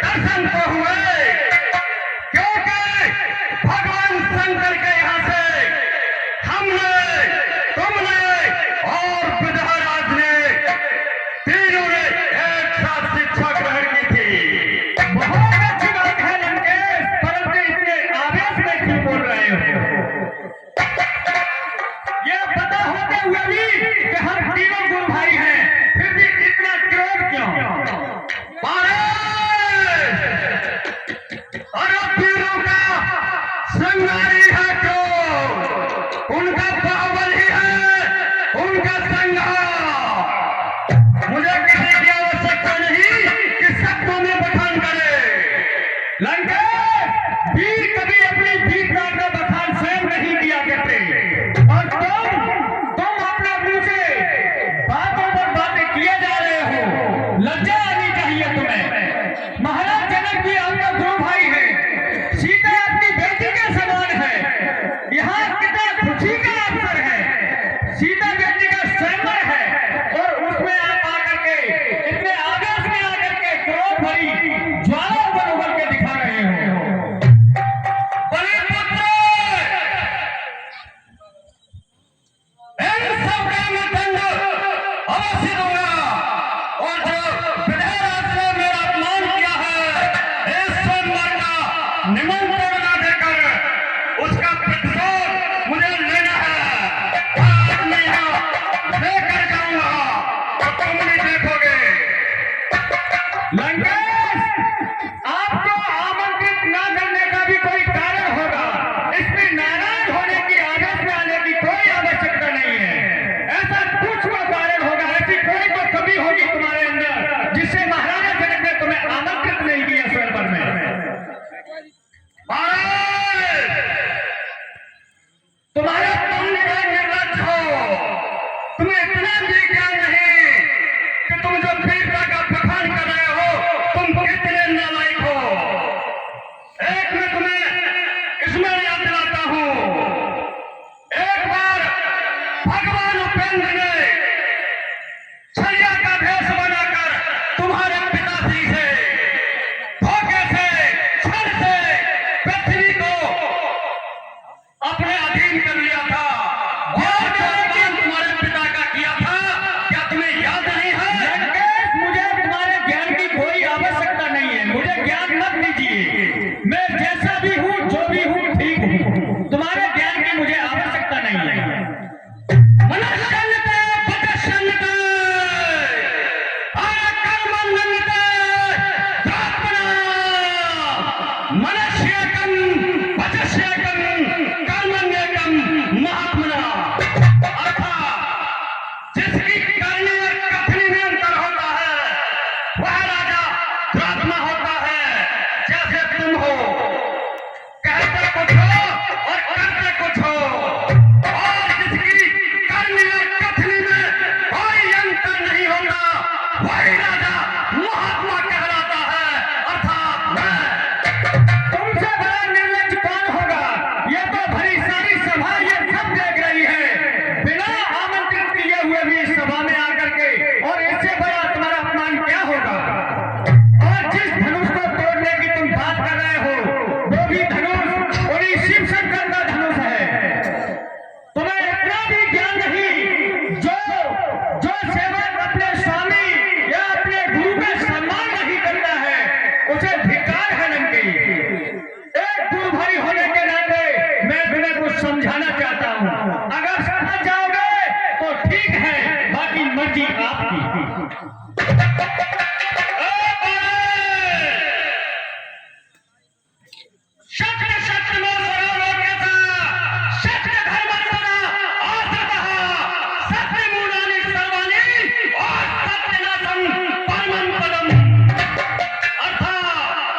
दर्शन तो हुए, क्योंकि भगवान शंकर के यहाँ से हमने, तुमने और विधाराज ने, तीनों ने एक साथ शिक्षा ग्रहण की थी। बहुत अच्छी बात है लंकेश, परंतु इतने आवेश में क्यों बोल रहे हो? ये पता होते हुए भी कि हम तीनों गुरु भाई हैं, फिर भी इतना क्रोध क्यों? अरे तीनों का श्रृंगारी है क्यों? उनका बाहुबली है, उनका श्रृंगार। मुझे किसी की आवश्यकता नहीं कि शब्दों में बखान करे। लंकेश, वीर कभी अपनी वीरता का बखान स्वयं नहीं किया करते, और तुम अपना मुंह से बातों पर बातें किए जा रहे हो। लज्जा आनी चाहिए तुम्हें। महाराज जनक जी आपका गुरु भाई है, सीता अपनी बेटी के समान है। यहाँ कितना खुशी का अवसर है, सीता बेटी का स्वयंवर है, और उसमें आप आकर के इतने आवेश में आकर के क्रोध भरी ज्वाला उबल उबल के दिखा रहे हो। बलिपुत्र, इन सब का मैं दंड अवश्य दूंगा, और जो विधाराज ने मेरा अपमान किया है, इस सोमवार का निमंत्रण ना देकर उसका प्रतिशोध मुझे लेना है। आज मैं यहाँ लेकर जाऊंगा, तो तुम नहीं देखोगे। लंकेश, आपको आमंत्रित न करने का भी कोई कारण होगा। इसमें नाराज होने की, आवेश में आने की कोई आवश्यकता नहीं है। ऐसा कुछ तो कारण होगा, ऐसी कोई तो कमी होगी तुम्हारे अंदर, जिससे महाराजा जनक ने तुम्हें आमंत्रित नहीं किया स्वयंवर में। तुम्हारा तुम निर्लज हो, तुम्हें इतना भी ज्ञान नहीं कि तुम जो वीरता का बखान कर रहे हो, तुम कितने नालायक हो। एक मैं तुम्हें इसमें याद दिलाता हूं, एक बार भगवान उपेंद्र ने छलिया का भेष बनाकर तुम्हारे पिताश्री से, धोखे से, छल से पृथ्वी को अपने अधीन कर लिया था, और जो काम तुम्हारे पिता का किया था, क्या तुम्हें याद नहीं है? लंकेश, मुझे तुम्हारे ज्ञान की कोई आवश्यकता नहीं है। मुझे ज्ञान मत दीजिए। मैं जैसा भी हूँ, जो भी हूँ, ठीक हूँ। तुम्हारे ज्ञान की मुझे आवश्यकता नहीं है। मनश्शन्नते वचश्शन्नते, कर्मण्यन्नते प्राप्तना। मनस्येकं वचस्येकं कर्मण्येकं महात्मना। अर्थात जिसकी करनी और कथनी में अंतर होता है, वह राजा प्रार्थना होता है। जैसे तुम हो, कहते कुछ हो और करते कुछ हो, और जिसकी करनी और कथनी में कोई अंतर नहीं होता, वही राजा महात्मा कहलाता है। अर्थात मैं। तुमसे बड़ा निर्लज कौन होगा? ये तो भरी सारी सभा ये सब देख रही है, बिना आमंत्रित किए हुए भी इस सभा में आकर के, और इससे बड़ा तुम्हारा अपमान क्या होगा? और जिस धनुष को तोड़ने की तुम बात कर रहे हो, वो भी धनुष उन्हीं शिव शंकर का धनुष है। तुम्हें इतना भी ज्ञान नहीं, जो सेवक अपने स्वामी या अपने गुरु का सम्मान नहीं करता है, उसे धिक्कार है। लंकेश, एक गुरु भाई होने के नाते मैं तुम्हें कुछ समझाना चाहता हूँ। अगर समझ जाओगे तो ठीक है, बाकी मर्जी आपकी। शक्र शक्र में सरोवर शक्र धर्मत्वना आसतः सत्य मूलानि सर्वाणि और सत्यनाथं परमं पदम्। अर्थात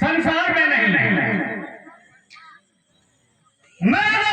संसार में नहीं। मैं